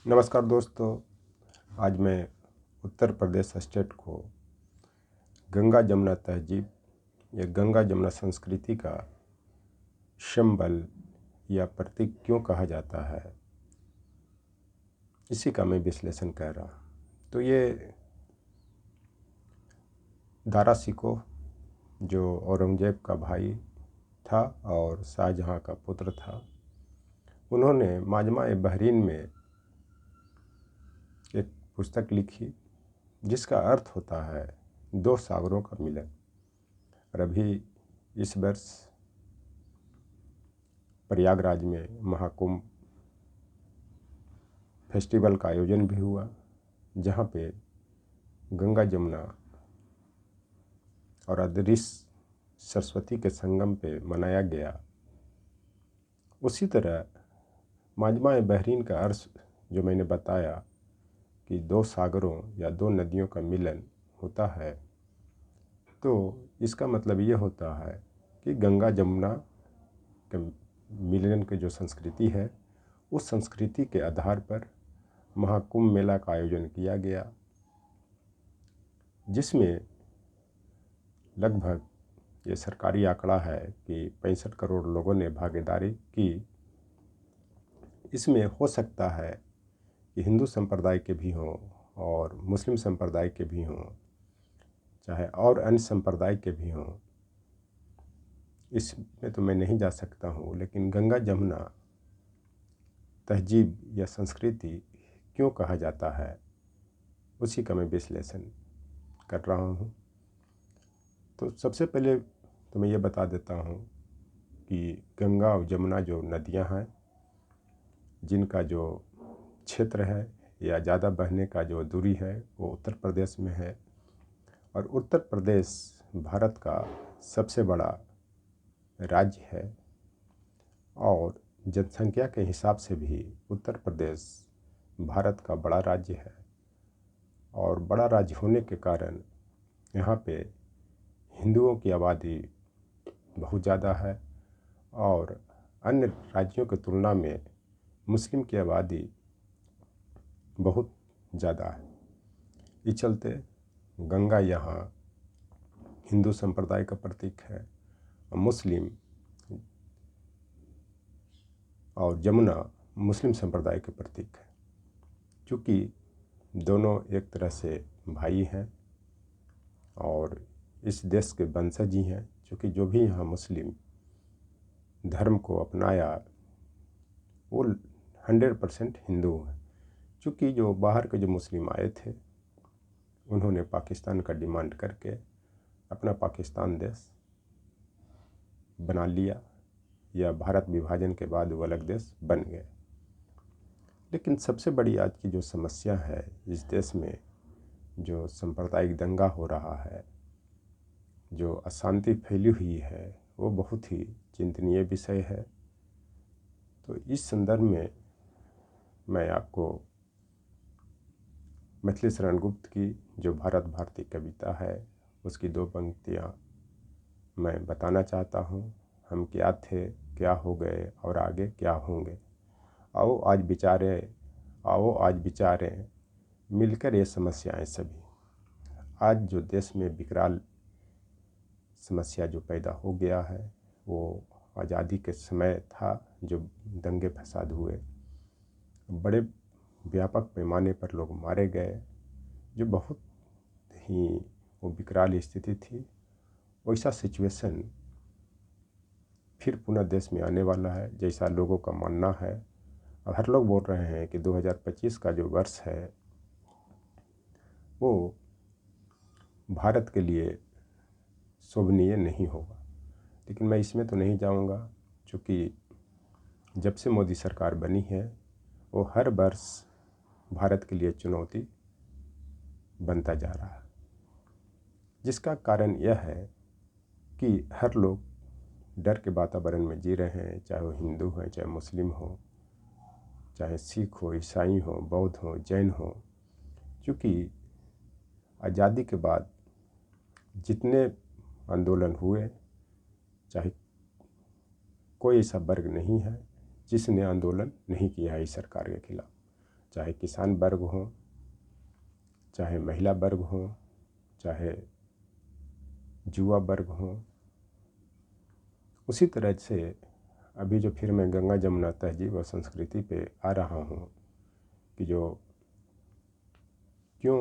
नमस्कार दोस्तों। आज मैं उत्तर प्रदेश स्टेट को गंगा जमुना तहजीब या गंगा जमुना संस्कृति का सिंबल या प्रतीक क्यों कहा जाता है, इसी का मैं विश्लेषण कर रहा हूँ। तो ये दारा शिकोह जो औरंगजेब का भाई था और शाहजहाँ का पुत्र था, उन्होंने माजमा-ए-बहरीन में एक पुस्तक लिखी जिसका अर्थ होता है दो सागरों का मिलन। और अभी इस वर्ष प्रयागराज में महाकुंभ फेस्टिवल का आयोजन भी हुआ, जहाँ पे गंगा जमुना और अदृश्य सरस्वती के संगम पे मनाया गया। उसी तरह माजमा-ए-बहरीन का अर्थ जो मैंने बताया कि दो सागरों या दो नदियों का मिलन होता है, तो इसका मतलब ये होता है कि गंगा जमुना के मिलन की जो संस्कृति है, उस संस्कृति के आधार पर महाकुंभ मेला का आयोजन किया गया, जिसमें लगभग ये सरकारी आंकड़ा है कि 65 करोड़ लोगों ने भागीदारी की। इसमें हो सकता है कि हिंदू संप्रदाय के भी हों और मुस्लिम संप्रदाय के भी हों, चाहे और अन्य संप्रदाय के भी हों, इसमें तो मैं नहीं जा सकता हूँ। लेकिन गंगा जमुना तहजीब या संस्कृति क्यों कहा जाता है, उसी का मैं विश्लेषण कर रहा हूँ। तो सबसे पहले तो मैं ये बता देता हूँ कि गंगा और जमुना जो नदियाँ हैं, जिनका जो क्षेत्र है या ज़्यादा बहने का जो दूरी है वो उत्तर प्रदेश में है। और उत्तर प्रदेश भारत का सबसे बड़ा राज्य है और जनसंख्या के हिसाब से भी उत्तर प्रदेश भारत का बड़ा राज्य है। और बड़ा राज्य होने के कारण यहाँ पे हिंदुओं की आबादी बहुत ज़्यादा है और अन्य राज्यों की तुलना में मुस्लिम की आबादी बहुत ज़्यादा है। इस चलते गंगा यहाँ हिंदू संप्रदाय का प्रतीक है और मुस्लिम और जमुना मुस्लिम संप्रदाय के प्रतीक है। चूँकि दोनों एक तरह से भाई हैं और इस देश के वंशज ही हैं, चूँकि जो भी यहाँ मुस्लिम धर्म को अपनाया वो 100% हिंदू हैं। चूँकि जो बाहर के जो मुस्लिम आए थे, उन्होंने पाकिस्तान का डिमांड करके अपना पाकिस्तान देश बना लिया या भारत विभाजन के बाद वो अलग देश बन गए। लेकिन सबसे बड़ी आज की जो समस्या है इस देश में, जो सांप्रदायिक दंगा हो रहा है, जो अशांति फैली हुई है, वो बहुत ही चिंतनीय विषय है। तो इस संदर्भ में मैं आपको मैथिली शरण गुप्त की जो भारत भारती कविता है, उसकी दो पंक्तियाँ मैं बताना चाहता हूँ। हम क्या थे, क्या हो गए और आगे क्या होंगे। आओ आज विचारें मिलकर ये समस्याएं सभी। आज जो देश में विकराल समस्या जो पैदा हो गया है, वो आज़ादी के समय था जो दंगे फसाद हुए, बड़े व्यापक पैमाने पर लोग मारे गए, जो बहुत ही वो विकराल स्थिति थी। वैसा सिचुएशन फिर पुनः देश में आने वाला है, जैसा लोगों का मानना है। अब हर लोग बोल रहे हैं कि 2025 का जो वर्ष है वो भारत के लिए शोभनीय नहीं होगा। लेकिन मैं इसमें तो नहीं जाऊंगा, क्योंकि जब से मोदी सरकार बनी है वो हर वर्ष भारत के लिए चुनौती बनता जा रहा है, जिसका कारण यह है कि हर लोग डर के वातावरण में जी रहे हैं, चाहे वो हिंदू हैं, चाहे मुस्लिम हो, चाहे सिख हो, ईसाई हो, बौद्ध हो, जैन हो। क्योंकि आज़ादी के बाद जितने आंदोलन हुए, चाहे कोई ऐसा वर्ग नहीं है जिसने आंदोलन नहीं किया है इस सरकार के खिलाफ। चाहे किसान वर्ग हो, चाहे महिला वर्ग हो, चाहे युवा वर्ग हो। उसी तरह से अभी जो फिर मैं गंगा जमुना तहजीब और संस्कृति पे आ रहा हूँ कि जो क्यों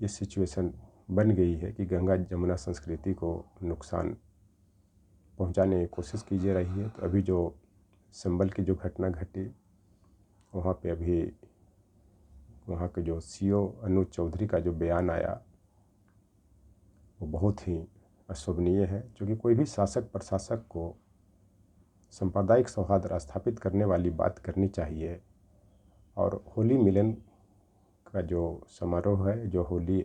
ये सिचुएशन बन गई है कि गंगा जमुना संस्कृति को नुकसान पहुंचाने की कोशिश की जा रही है। तो अभी जो संबल की जो घटना घटी, वहाँ पे अभी वहाँ के जो सीओ अनुज चौधरी का जो बयान आया वो बहुत ही अशोभनीय है, क्योंकि कोई भी शासक प्रशासक को सांप्रदायिक सौहार्द स्थापित करने वाली बात करनी चाहिए। और होली मिलन का जो समारोह है, जो होली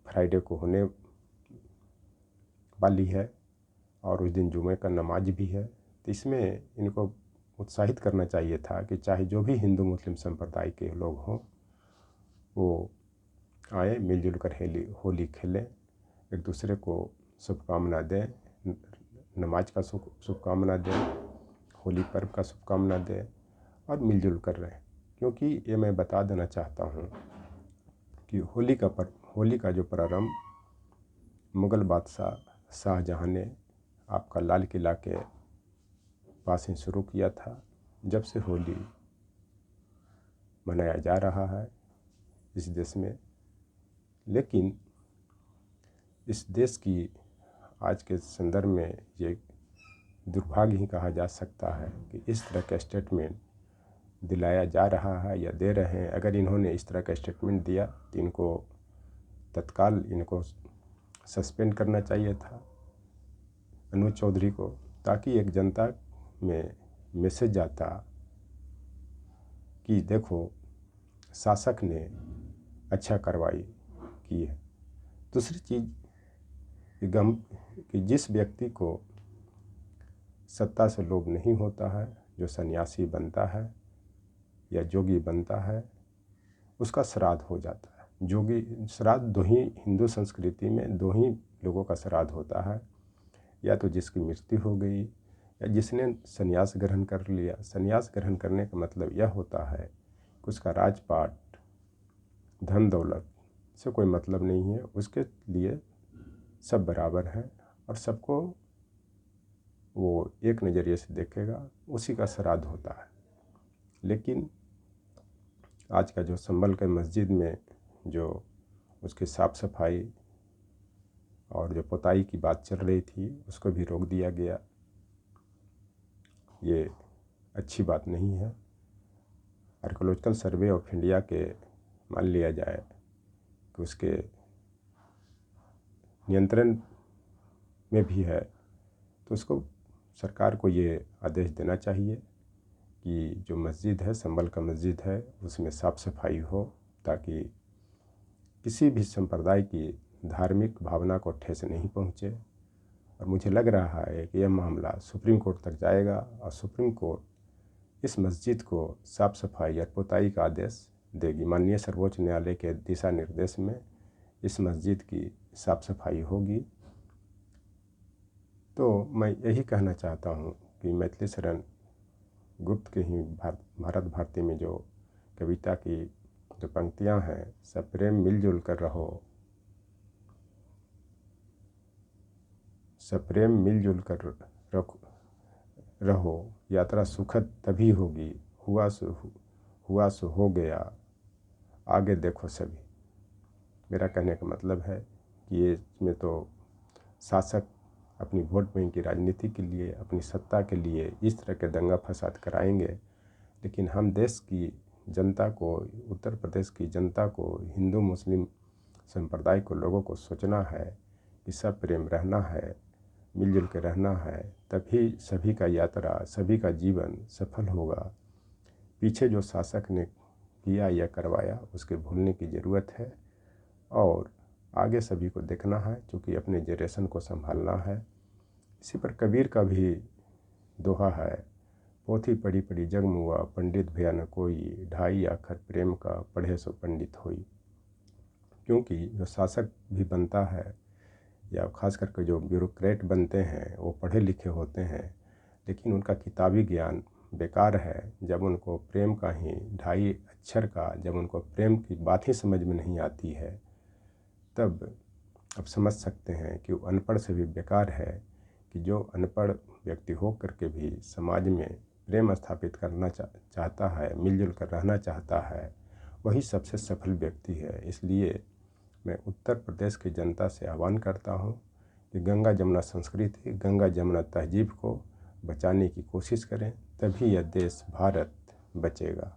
फ्राइडे को होने वाली है और उस दिन जुमे का नमाज भी है, तो इसमें इनको उत्साहित करना चाहिए था कि चाहे जो भी हिंदू मुस्लिम संप्रदाय के लोग हों वो आए, मिलजुल कर होली खेलें, एक दूसरे को शुभकामना दें, नमाज का शुभकामना दें, होली पर्व का शुभकामना दें और मिलजुल कर रहें। क्योंकि ये मैं बता देना चाहता हूँ कि होली का जो प्रारंभ मुग़ल बादशाह शाहजहाँ ने आपका लाल किला के पास ही शुरू किया था। जब से होली मनाया जा रहा है इस देश में, लेकिन इस देश की आज के संदर्भ में ये दुर्भाग्य ही कहा जा सकता है कि इस तरह का स्टेटमेंट दिलाया जा रहा है या दे रहे हैं। अगर इन्होंने इस तरह का स्टेटमेंट दिया तो इनको तत्काल सस्पेंड करना चाहिए था अनुज चौधरी को, ताकि एक जनता में मैसेज जाता कि देखो शासक ने अच्छा कार्रवाई की है। दूसरी चीज़ कि जिस व्यक्ति को सत्ता से लोभ नहीं होता है, जो सन्यासी बनता है या जोगी बनता है, उसका श्राद्ध हो जाता है। जोगी श्राद्ध दो ही हिंदू संस्कृति में दो ही लोगों का श्राद्ध होता है, या तो जिसकी मृत्यु हो गई या जिसने संन्यास ग्रहण कर लिया। संन्यास ग्रहण करने का मतलब यह होता है कि उसका राजपाट धन दौलत से कोई मतलब नहीं है, उसके लिए सब बराबर हैं और सबको वो एक नज़रिए से देखेगा, उसी का श्राद्ध होता है। लेकिन आज का जो संबल के मस्जिद में जो उसकी साफ़ सफाई और जो पुताई की बात चल रही थी, उसको भी रोक दिया गया। ये अच्छी बात नहीं है। आर्कोलॉजिकल सर्वे ऑफ इंडिया के मान लिया जाए कि उसके नियंत्रण में भी है, तो उसको सरकार को ये आदेश देना चाहिए कि जो मस्जिद है, संबल का मस्जिद है, उसमें साफ़ सफाई हो, ताकि किसी भी संप्रदाय की धार्मिक भावना को ठेस नहीं पहुँचे। और मुझे लग रहा है कि यह मामला सुप्रीम कोर्ट तक जाएगा और सुप्रीम कोर्ट इस मस्जिद को साफ़ सफाई और पुताई का आदेश देगी। माननीय सर्वोच्च न्यायालय के दिशा निर्देश में इस मस्जिद की साफ़ सफाई होगी। तो मैं यही कहना चाहता हूँ कि मैथिली शरण गुप्त के ही भारत भारती में जो कविता की जो पंक्तियाँ हैं, सब प्रेम मिलजुल कर रहो, सब प्रेम मिलजुल कर रहो, यात्रा सुखद तभी होगी, हुआ सो हो गया, आगे देखो सभी। मेरा कहने का मतलब है कि ये इसमें तो शासक अपनी वोट बैंक की राजनीति के लिए, अपनी सत्ता के लिए इस तरह के दंगा फसाद कराएंगे, लेकिन हम देश की जनता को, उत्तर प्रदेश की जनता को, हिंदू मुस्लिम संप्रदाय को, लोगों को सोचना है कि सब प्रेम रहना है, मिलजुल के रहना है, तभी सभी का यात्रा, सभी का जीवन सफल होगा। पीछे जो शासक ने किया या करवाया उसके भूलने की ज़रूरत है और आगे सभी को देखना है, क्योंकि अपने जनरेशन को संभालना है। इसी पर कबीर का भी दोहा है, पोथी पढ़ी पढ़ी जग मुआ, पंडित भया न कोई, ढाई आखर प्रेम का पढ़े सो पंडित होई। क्योंकि जो शासक भी बनता है या खास करके जो ब्यूरोक्रेट बनते हैं, वो पढ़े लिखे होते हैं, लेकिन उनका किताबी ज्ञान बेकार है जब उनको प्रेम का ही ढाई अक्षर का, जब उनको प्रेम की बात ही समझ में नहीं आती है, तब अब समझ सकते हैं कि वो अनपढ़ से भी बेकार है कि जो अनपढ़ व्यक्ति हो करके भी समाज में प्रेम स्थापित करना चाहता है, मिलजुल कर रहना चाहता है, वही सबसे सफल व्यक्ति है। इसलिए मैं उत्तर प्रदेश की जनता से आह्वान करता हूँ कि गंगा जमुना संस्कृति, गंगा जमुना तहजीब को बचाने की कोशिश करें, तभी यह देश भारत बचेगा।